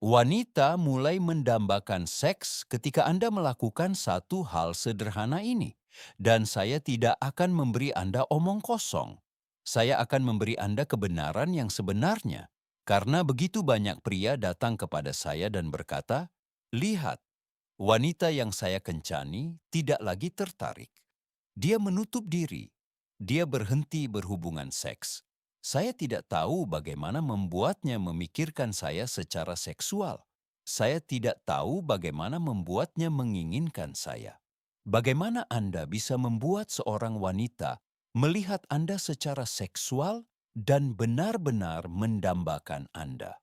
Wanita mulai mendambakan seks ketika Anda melakukan satu hal sederhana ini. Dan saya tidak akan memberi Anda omong kosong. Saya akan memberi Anda kebenaran yang sebenarnya. Karena begitu banyak pria datang kepada saya dan berkata, "Lihat, wanita yang saya kencani tidak lagi tertarik. Dia menutup diri. Dia berhenti berhubungan seks. Saya tidak tahu bagaimana membuatnya memikirkan saya secara seksual. Saya tidak tahu bagaimana membuatnya menginginkan saya. Bagaimana Anda bisa membuat seorang wanita melihat Anda secara seksual dan benar-benar mendambakan Anda?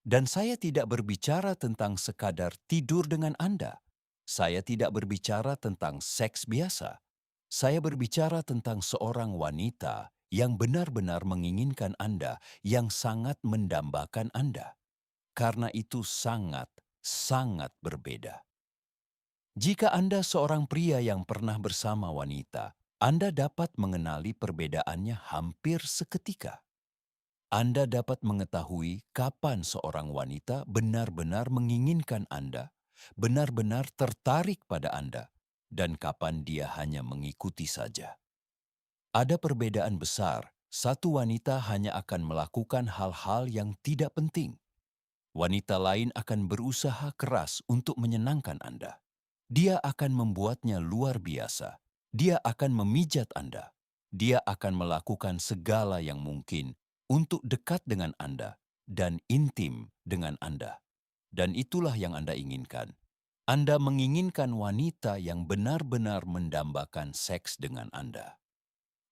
Dan saya tidak berbicara tentang sekadar tidur dengan Anda. Saya tidak berbicara tentang seks biasa. Saya berbicara tentang seorang wanita yang benar-benar menginginkan Anda, yang sangat mendambakan Anda. Karena itu sangat, sangat berbeda. Jika Anda seorang pria yang pernah bersama wanita, Anda dapat mengenali perbedaannya hampir seketika. Anda dapat mengetahui kapan seorang wanita benar-benar menginginkan Anda, benar-benar tertarik pada Anda, dan kapan dia hanya mengikuti saja. Ada perbedaan besar. Satu wanita hanya akan melakukan hal-hal yang tidak penting. Wanita lain akan berusaha keras untuk menyenangkan Anda. Dia akan membuatnya luar biasa. Dia akan memijat Anda. Dia akan melakukan segala yang mungkin untuk dekat dengan Anda dan intim dengan Anda. Dan itulah yang Anda inginkan. Anda menginginkan wanita yang benar-benar mendambakan seks dengan Anda.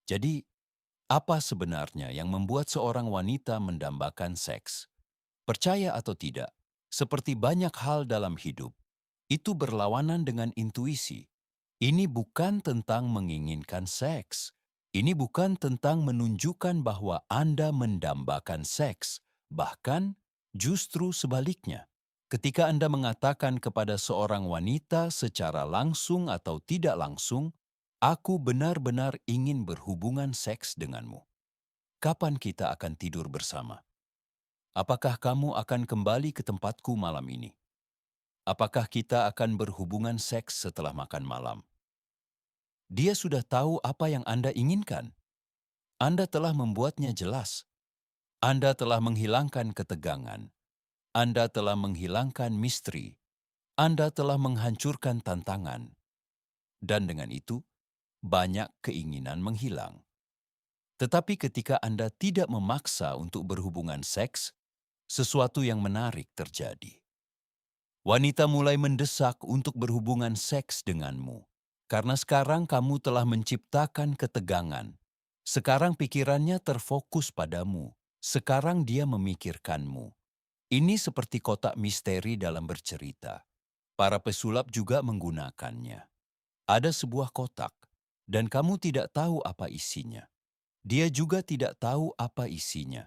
Jadi, apa sebenarnya yang membuat seorang wanita mendambakan seks? Percaya atau tidak, seperti banyak hal dalam hidup, itu berlawanan dengan intuisi. Ini bukan tentang menginginkan seks. Ini bukan tentang menunjukkan bahwa Anda mendambakan seks. Bahkan, justru sebaliknya. Ketika Anda mengatakan kepada seorang wanita secara langsung atau tidak langsung, "Aku benar-benar ingin berhubungan seks denganmu. Kapan kita akan tidur bersama? Apakah kamu akan kembali ke tempatku malam ini? Apakah kita akan berhubungan seks setelah makan malam?" Dia sudah tahu apa yang Anda inginkan. Anda telah membuatnya jelas. Anda telah menghilangkan ketegangan. Anda telah menghilangkan misteri. Anda telah menghancurkan tantangan. Dan dengan itu, banyak keinginan menghilang. Tetapi ketika Anda tidak memaksa untuk berhubungan seks, sesuatu yang menarik terjadi. Wanita mulai mendesak untuk berhubungan seks denganmu. Karena sekarang kamu telah menciptakan ketegangan. Sekarang pikirannya terfokus padamu. Sekarang dia memikirkanmu. Ini seperti kotak misteri dalam bercerita. Para pesulap juga menggunakannya. Ada sebuah kotak, dan kamu tidak tahu apa isinya. Dia juga tidak tahu apa isinya.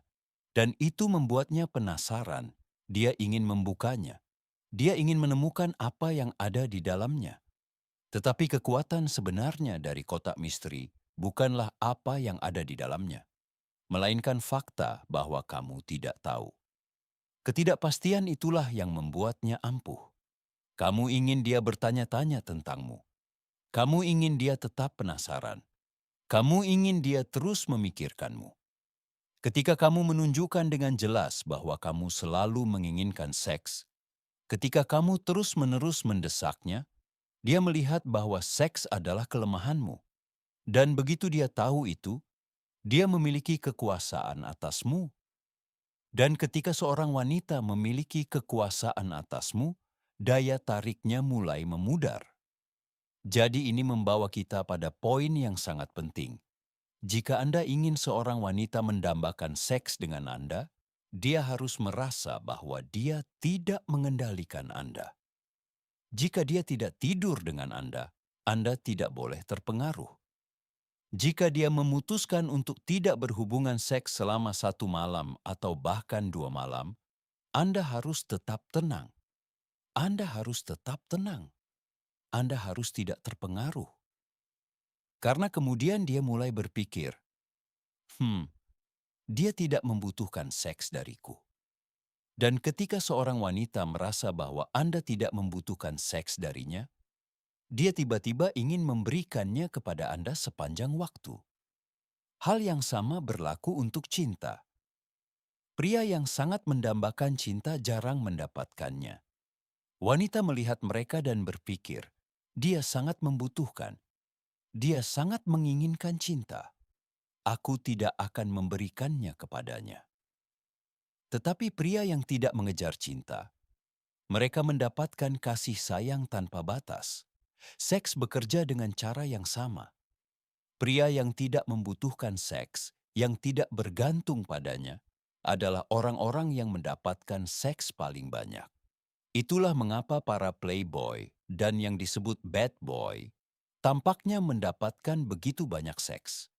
Dan itu membuatnya penasaran. Dia ingin membukanya. Dia ingin menemukan apa yang ada di dalamnya. Tetapi kekuatan sebenarnya dari kotak misteri bukanlah apa yang ada di dalamnya, melainkan fakta bahwa kamu tidak tahu. Ketidakpastian itulah yang membuatnya ampuh. Kamu ingin dia bertanya-tanya tentangmu. Kamu ingin dia tetap penasaran. Kamu ingin dia terus memikirkanmu. Ketika kamu menunjukkan dengan jelas bahwa kamu selalu menginginkan seks, ketika kamu terus-menerus mendesaknya, dia melihat bahwa seks adalah kelemahanmu. Dan begitu dia tahu itu, dia memiliki kekuasaan atasmu. Dan ketika seorang wanita memiliki kekuasaan atasmu, daya tariknya mulai memudar. Jadi ini membawa kita pada poin yang sangat penting. Jika Anda ingin seorang wanita mendambakan seks dengan Anda, dia harus merasa bahwa dia tidak mengendalikan Anda. Jika dia tidak tidur dengan Anda tidak boleh terpengaruh. Jika dia memutuskan untuk tidak berhubungan seks selama 1 malam atau bahkan 2 malam, Anda harus tetap tenang. Anda harus tetap tenang. Anda harus tidak terpengaruh. Karena kemudian dia mulai berpikir, dia tidak membutuhkan seks dariku. Dan ketika seorang wanita merasa bahwa Anda tidak membutuhkan seks darinya, dia tiba-tiba ingin memberikannya kepada Anda sepanjang waktu. Hal yang sama berlaku untuk cinta. Pria yang sangat mendambakan cinta jarang mendapatkannya. Wanita melihat mereka dan berpikir, dia sangat membutuhkan, dia sangat menginginkan cinta. Aku tidak akan memberikannya kepadanya. Tetapi pria yang tidak mengejar cinta, mereka mendapatkan kasih sayang tanpa batas. Seks bekerja dengan cara yang sama. Pria yang tidak membutuhkan seks, yang tidak bergantung padanya, adalah orang-orang yang mendapatkan seks paling banyak. Itulah mengapa para playboy dan yang disebut bad boy tampaknya mendapatkan begitu banyak seks.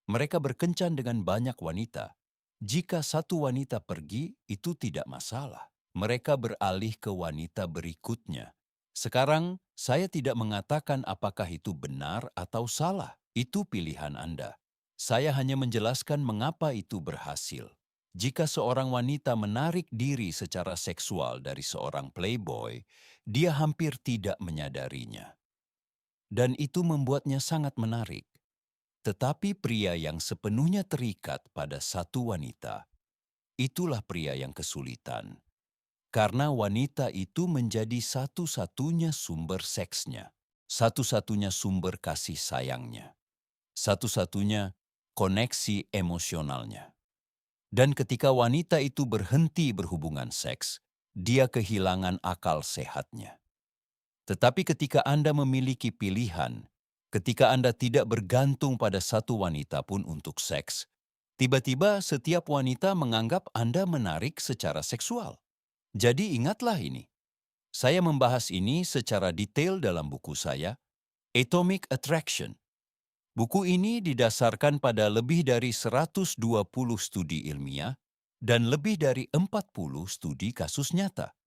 Mereka berkencan dengan banyak wanita. Jika satu wanita pergi, itu tidak masalah. Mereka beralih ke wanita berikutnya. Sekarang, saya tidak mengatakan apakah itu benar atau salah. Itu pilihan Anda. Saya hanya menjelaskan mengapa itu berhasil. Jika seorang wanita menarik diri secara seksual dari seorang playboy, dia hampir tidak menyadarinya. Dan itu membuatnya sangat menarik. Tetapi pria yang sepenuhnya terikat pada satu wanita, itulah pria yang kesulitan. Karena wanita itu menjadi satu-satunya sumber seksnya, satu-satunya sumber kasih sayangnya, satu-satunya koneksi emosionalnya. Dan ketika wanita itu berhenti berhubungan seks, dia kehilangan akal sehatnya. Tetapi ketika Anda memiliki pilihan, ketika Anda tidak bergantung pada satu wanita pun untuk seks, tiba-tiba setiap wanita menganggap Anda menarik secara seksual. Jadi ingatlah ini. Saya membahas ini secara detail dalam buku saya, Atomic Attraction. Buku ini didasarkan pada lebih dari 120 studi ilmiah dan lebih dari 40 studi kasus nyata.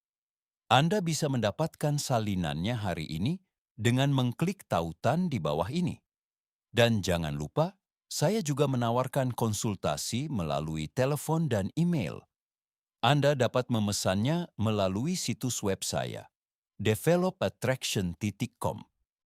Anda bisa mendapatkan salinannya hari ini dengan mengklik tautan di bawah ini. Dan jangan lupa, saya juga menawarkan konsultasi melalui telepon dan email. Anda dapat memesannya melalui situs web saya, developattraction.com.